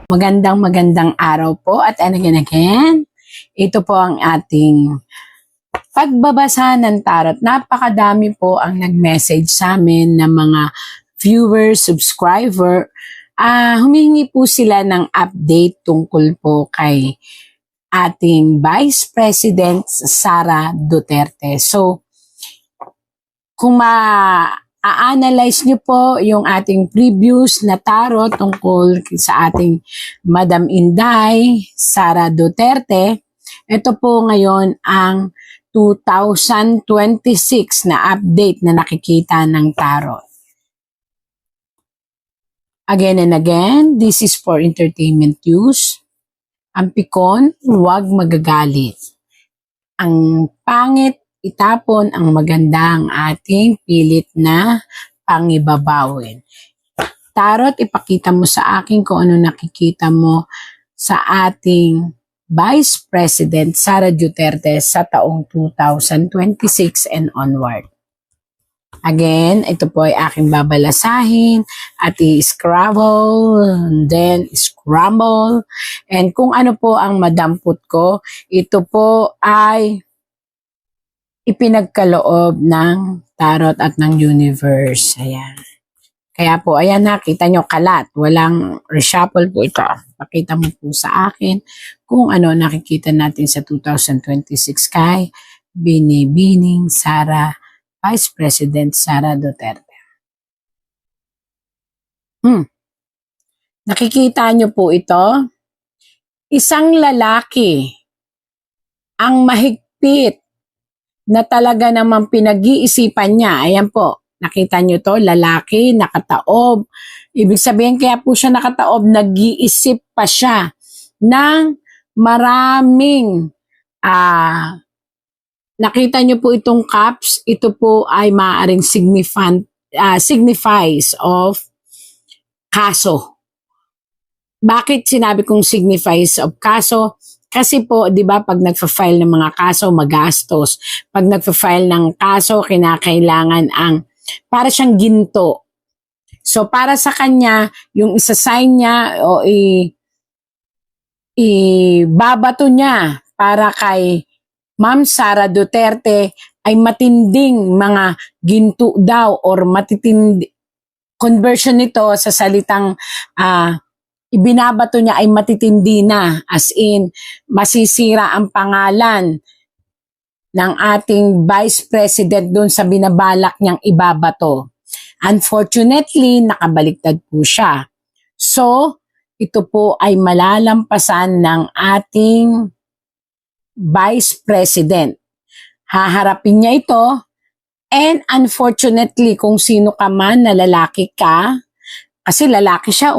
Magandang araw po at again, ito po ang ating pagbabasa ng tarot. Napakadami po ang nag-message sa amin ng mga viewers, subscriber. Humingi po sila ng update tungkol po kay ating Vice President Sara Duterte. So, kung a-analyze nyo po yung ating previous na tarot tungkol sa ating Madam Inday, Sara Duterte, ito po ngayon ang 2026 na update na nakikita ng tarot. Again and again, this is for entertainment use. Ang pikon, huwag magagalit. Ang pangit, itapon. Ang maganda ang ating pilit na pangibabawin. Tarot, ipakita mo sa akin kung ano nakikita mo sa ating Vice President Sara Duterte sa taong 2026 and onward. Again, ito po ay aking babalasahin at i-scrabble, then scramble. And kung ano po ang madampot ko, ito po ay ipinagkaloob ng tarot at ng universe. Ayan. Kaya po, ayan, nakita nyo kalat. Walang reshuffle po ito. Pakita mo po sa akin kung ano nakikita natin sa 2026 kay Binibining Sara, Vice President Sara Duterte. Nakikita nyo po ito? Isang lalaki ang mahigpit na talaga namang pinag-iisipan niya. Ayan po, nakita nyo to, lalaki, nakataob. Ibig sabihin kaya po siya nakataob, nag-iisip pa siya ng maraming, nakita nyo po itong cups, ito po ay maaaring signifies of kaso. Bakit sinabi kong signifies of kaso? Kasi po, di ba, pag nagfa-file ng mga kaso, magastos. Pag nagfa-file ng kaso, kinakailangan para siyang ginto. So, para sa kanya, yung isa-sign niya o ibabato niya para kay Ma'am Sara Duterte ay matinding mga ginto daw or matitindi. Conversion nito sa salitang ibinabato niya ay matitindi na, as in masisira ang pangalan ng ating Vice President doon sa binabalak niyang ibabato. Unfortunately, nakabaliktad po siya. So, ito po ay malalampasan ng ating Vice President. Haharapin niya ito, and unfortunately, kung sino ka man na lalaki ka, kasi lalaki siya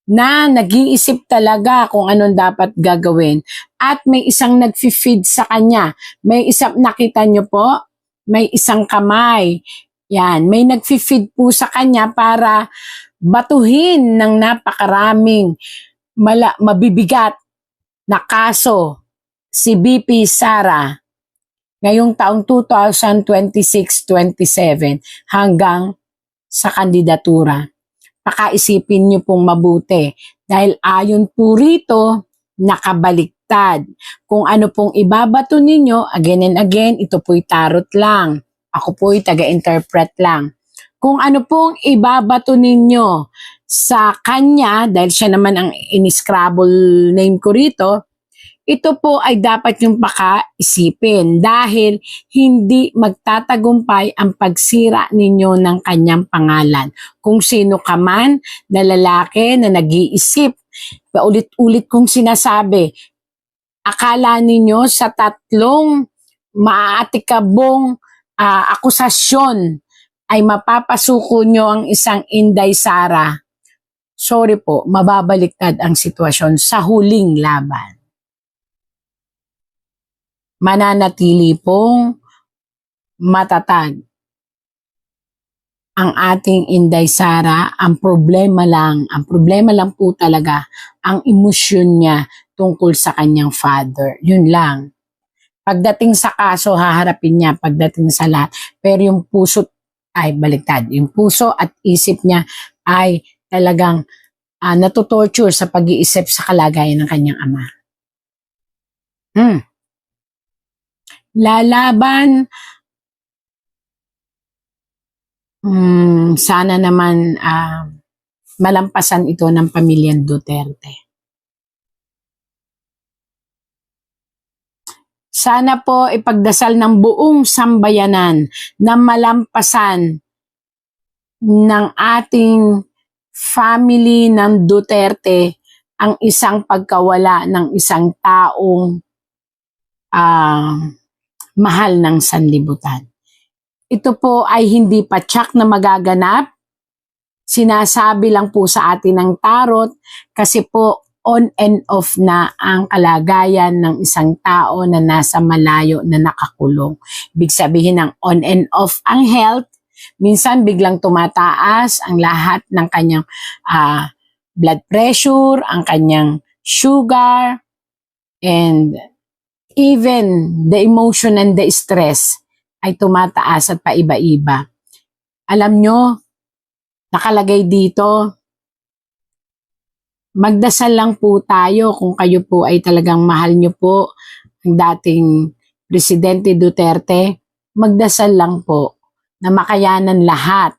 na nag-iisip talaga kung anong dapat gagawin. At may isang nag-feed sa kanya. May isang, nakita nyo po, may isang kamay. Yan, may nag-feed po sa kanya para batuhin ng napakaraming mabibigat na kaso si VP Sara ngayong taong 2026-27 hanggang sa kandidatura. Pakaisipin nyo pong mabuti. Dahil ayon po rito, nakabaliktad. Kung ano pong ibabato ninyo, again and again, ito po'y tarot lang. Ako po'y taga-interpret lang. Kung ano pong ibabato ninyo sa kanya, dahil siya naman ang in-scrabble name ko rito, ito po ay dapat yung pakaisipin dahil hindi magtatagumpay ang pagsira ninyo ng kanyang pangalan. Kung sino ka man na lalaki na nag-iisip, paulit-ulit kong sinasabi, akala ninyo sa tatlong maaatikabong akusasyon ay mapapasuko nyo ang isang Inday Sara. Sorry po, mababaliktad ang sitwasyon sa huling laban. Mananatili pong matatag ang ating Inday Sara. Ang problema lang po talaga ang emosyon niya tungkol sa kanyang father. Yun lang. Pagdating sa kaso, haharapin niya pagdating sa lahat. Pero yung puso ay baliktad. Yung puso at isip niya ay talagang natutorture sa pag-iisip sa kalagayan ng kanyang ama. Lalaban, sana naman malampasan ito ng pamilyang Duterte. Sana po ipagdasal ng buong sambayanan na malampasan ng ating family ng Duterte ang isang pagkawala ng isang taong mahal ng sanlibutan. Ito po ay hindi pa tsak na magaganap. Sinasabi lang po sa atin ng tarot kasi po on and off na ang kalagayan ng isang tao na nasa malayo na nakakulong. Ibig sabihin ng on and off ang health, minsan biglang tumataas ang lahat ng kanyang blood pressure, ang kanyang sugar, and even the emotion and the stress ay tumataas at paiba-iba. Alam nyo, nakalagay dito, magdasal lang po tayo kung kayo po ay talagang mahal nyo po ang dating Presidente Duterte. Magdasal lang po na makayanan lahat.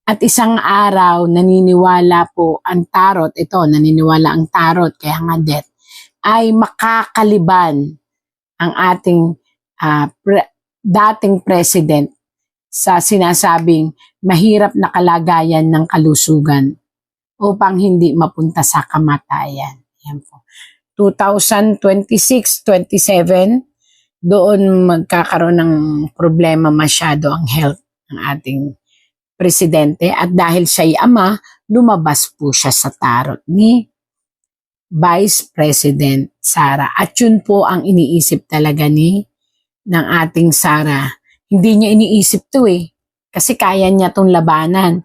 At isang araw, naniniwala po ang tarot, naniniwala ang tarot, kaya nga death, ay makakaliban ang ating dating president sa sinasabing mahirap na kalagayan ng kalusugan upang hindi mapunta sa kamatayan. Yan po. 2026-27, doon magkakaroon ng problema masyado ang health ng ating presidente at dahil siya'y ama, lumabas po siya sa tarot ni Vice President Sara. At yun po ang iniisip talaga ng ating Sara. Hindi niya iniisip to kasi kaya niya tong labanan.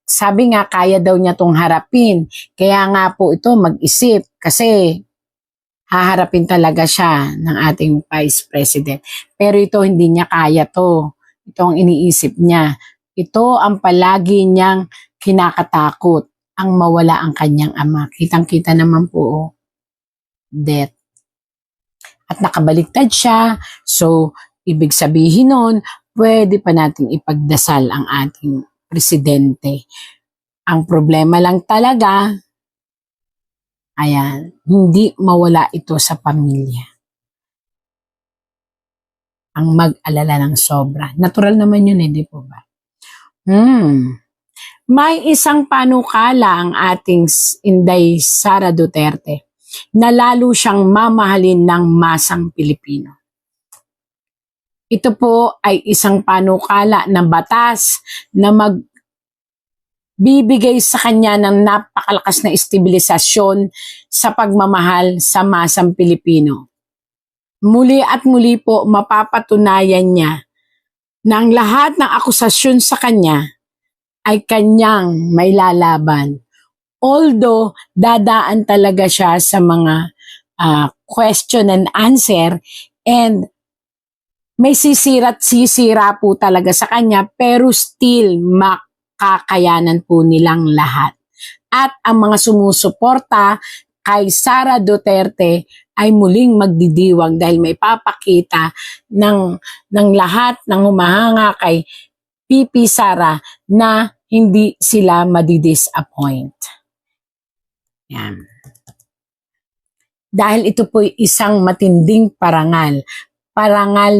Sabi nga, kaya daw niya tong harapin. Kaya nga po ito mag-isip kasi haharapin talaga siya ng ating Vice President. Pero ito hindi niya kaya to. Ito ang iniisip niya. Ito ang palagi niyang kinakatakot, ang mawala ang kanyang ama. Kitang-kita naman po, death. At nakabaliktad siya. So, ibig sabihin nun, pwede pa nating ipagdasal ang ating presidente. Ang problema lang talaga, hindi mawala ito sa pamilya. Ang mag-alala ng sobra. Natural naman yun, di po ba? May isang panukala ang ating Inday Sara Duterte na lalo siyang mamahalin ng masang Pilipino. Ito po ay isang panukala na batas na magbibigay sa kanya ng napakalakas na estabilisasyon sa pagmamahal sa masang Pilipino. Muli at muli po mapapatunayan niya na ang lahat ng akusasyon sa kanya ay kanyang may lalaban. Although dadaan talaga siya sa mga question and answer and may sisira po talaga sa kanya pero still makakayanan po nilang lahat. At ang mga sumusuporta kay Sara Duterte ay muling magdidiwang dahil may papakita ng lahat ng humahanga kay PP Sara na hindi sila madidisappoint. Yan. Dahil ito po isang matinding parangal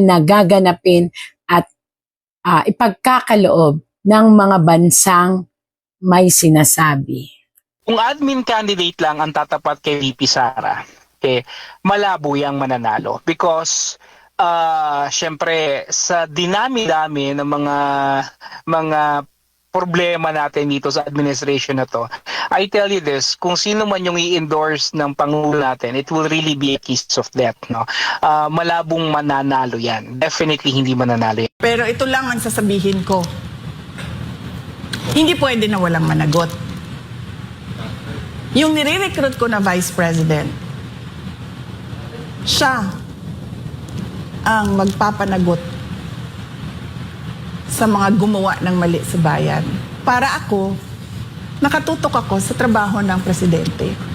na gaganapin at ipagkakaloob ng mga bansang may sinasabi. Kung admin candidate lang ang tatapat kay VP Sara, malabo yang mananalo because syempre sa dinami-dami ng mga problema natin dito sa administration na to, I tell you this, kung sino man yung i-endorse ng Pangulo natin, it will really be a kiss of death. No? Malabong mananalo yan. Definitely hindi mananalo yan. Pero ito lang ang sasabihin ko. Hindi pwede na walang managot. Yung nire-recruit ko na Vice President, siya ang magpapanagot sa mga gumawa ng mali sa bayan. Para ako, nakatutok ako sa trabaho ng presidente.